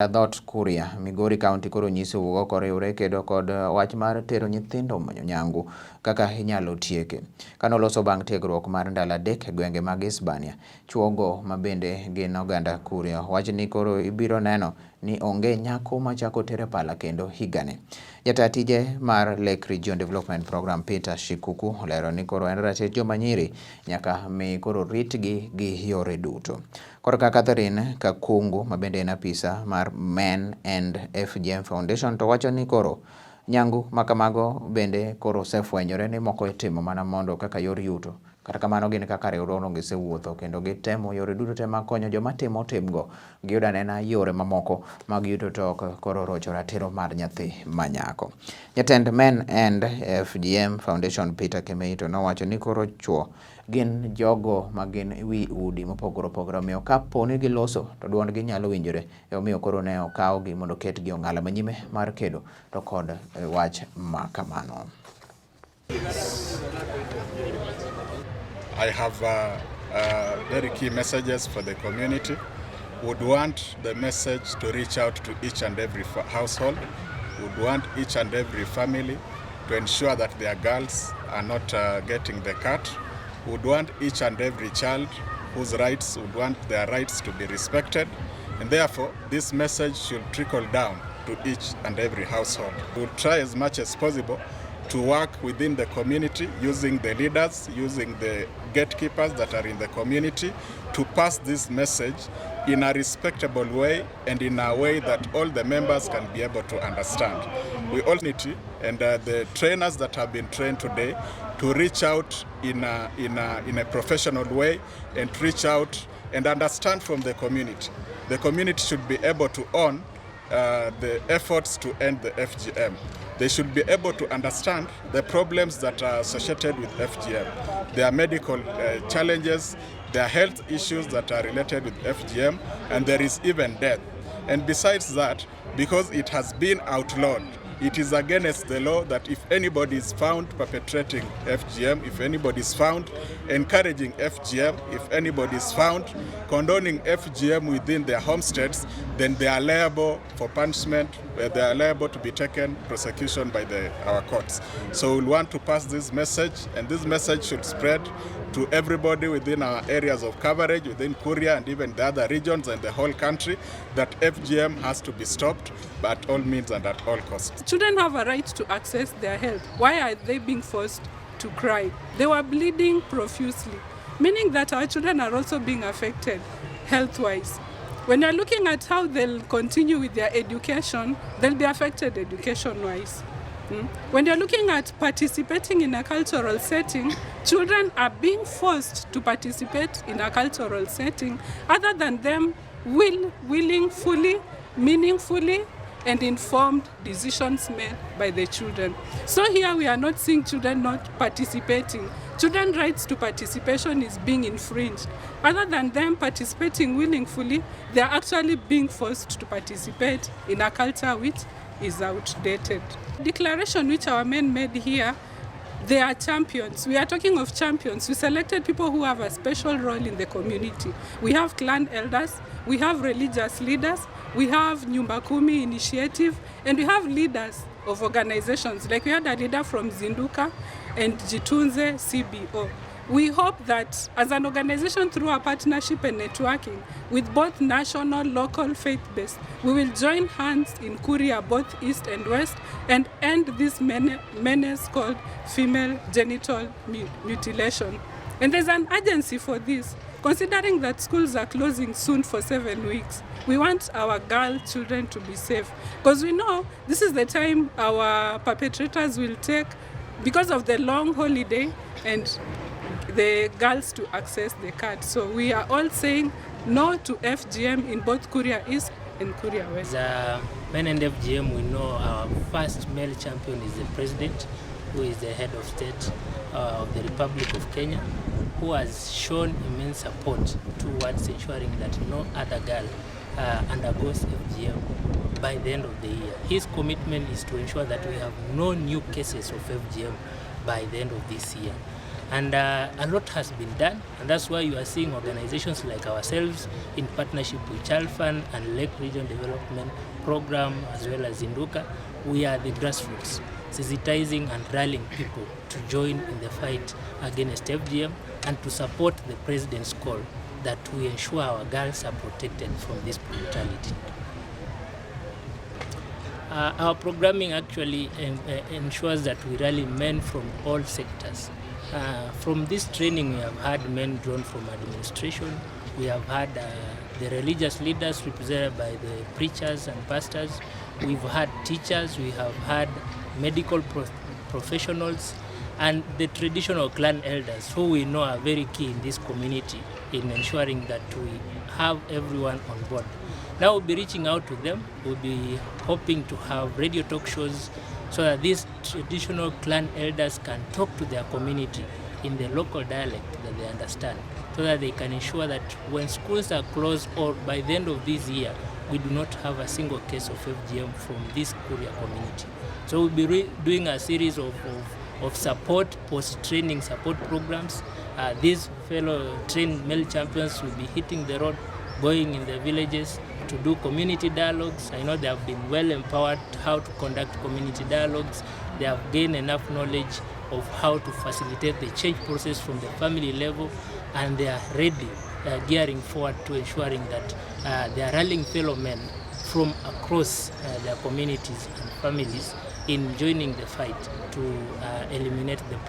Dhot Kuria, Migori County koro nyiso wugo koriwre kedo kod wach mar tero nyithindo manyo nyangu kaka inyalo tieke. Kanoloso bang' tiegruok mar ndalo adek e gwenge mag Hispania, chuogo mabende gin oganda Kuria wach ni koro ibiro neno ni onge nyako machako tere pala kendo higani. Jata tije mar Lake Region Development Program Peter Shikuku olero ni koro en ratich Jomanyiri nyaka mi koro ritgi gi yore duto. Korka Catherine Kakungu mabende en apisa mar Men and FGM Foundation to wacho ni koro nyangu makamago bende koro osefwenyore ni moko itimo mana mondo kaka yor yuto. Kata kamano gin kaka riwruogno gisewuotho kendo gitemo yore duto te mag konyo joma timo timgo giyudo anena yore mamoko mag yuto to koro rocho ratiro mar nyathi manyako. Jatend Men and FGM Foundation Peter Kemeito nowacho ni koro chuo gin jogo magin wi udi mopogore opogore omiyo kapo ni giloso to duondgi nyalo winjore omiyo koro ne okawgi mondo ketgi ong'ala manyime mar kedo to kod wach makamano. I have very key messages for the community. Would want the message to reach out to each and every household. Would want each and every family to ensure that their girls are not getting the cut. Would want each and every child whose rights would want their rights to be respected. And therefore, this message should trickle down to each and every household. We will try as much as possible to work within the community, using the leaders, using the gatekeepers that are in the community to pass this message in a respectable way and in a way that all the members can be able to understand. We all need to, and the trainers that have been trained today to reach out in a professional way and reach out and understand from the community. The community should be able to own the efforts to end the FGM. They should be able to understand the problems that are associated with FGM. There are medical challenges, there are health issues that are related with FGM, and there is even death. And besides that, because it has been outlawed, it is against the law that if anybody is found perpetrating FGM, if anybody is found encouraging FGM, if anybody is found condoning FGM within their homesteads, then they are liable for punishment, they are liable to be taken prosecution by our courts. So we want to pass this message, and this message should spread to everybody within our areas of coverage, within Kuria and even the other regions and the whole country, that FGM has to be stopped at all means and at all costs. Children have a right to access their health. Why are they being forced to cry? They were bleeding profusely, meaning that our children are also being affected health-wise. When you're looking at how they'll continue with their education, they'll be affected education-wise. When you're looking at participating in a cultural setting, children are being forced to participate in a cultural setting other than them willing, fully, meaningfully, and informed decisions made by the children. So here we are not seeing children not participating. Children's rights to participation is being infringed. Other than them participating willingly, they are actually being forced to participate in a culture which is outdated. Declaration which our men made here, they are champions. We are talking of champions. We selected people who have a special role in the community. We have clan elders, we have religious leaders, we have Nyumba Kumi initiative, and we have leaders of organizations. Like we had a leader from Zinduka and Jitunze CBO. We hope that as an organization, through our partnership and networking with both national, local, faith-based, we will join hands in Kuria, both east and west, and end this menace called female genital mutilation. And there's an urgency for this, considering that schools are closing soon for 7 weeks. We want our girl children to be safe, because we know this is the time our perpetrators will take, because of the long holiday, and the girls to access the card. So we are all saying no to FGM in both Kuria East and Kuria West. As Men and FGM, we know our first male champion is the president, who is the head of state of the Republic of Kenya, who has shown immense support towards ensuring that no other girl undergoes FGM by the end of the year. His commitment is to ensure that we have no new cases of FGM by the end of this year. And a lot has been done, and that's why you are seeing organizations like ourselves in partnership with Child Fund and Lake Region Development Program, as well as Induka. We are the grassroots, sensitizing and rallying people to join in the fight against FGM and to support the President's call that we ensure our girls are protected from this brutality. Our programming actually ensures that we rally men from all sectors. From this training, we have had men drawn from administration. We have had the religious leaders represented by the preachers and pastors. We've had teachers, we have had medical professionals, and the traditional clan elders, who we know are very key in this community in ensuring that we have everyone on board. Now we'll be reaching out to them. We'll be hoping to have radio talk shows so that these traditional clan elders can talk to their community in the local dialect that they understand, so that they can ensure that when schools are closed or by the end of this year, we do not have a single case of FGM from this Kuria community. So we'll be doing a series of support, post-training support programs. These fellow trained male champions will be hitting the road, going in the villages to do community dialogues. I know they have been well empowered how to conduct community dialogues. They have gained enough knowledge of how to facilitate the change process from the family level, and they are ready, gearing forward to ensuring that they are rallying fellow men from across their communities and families in joining the fight to eliminate the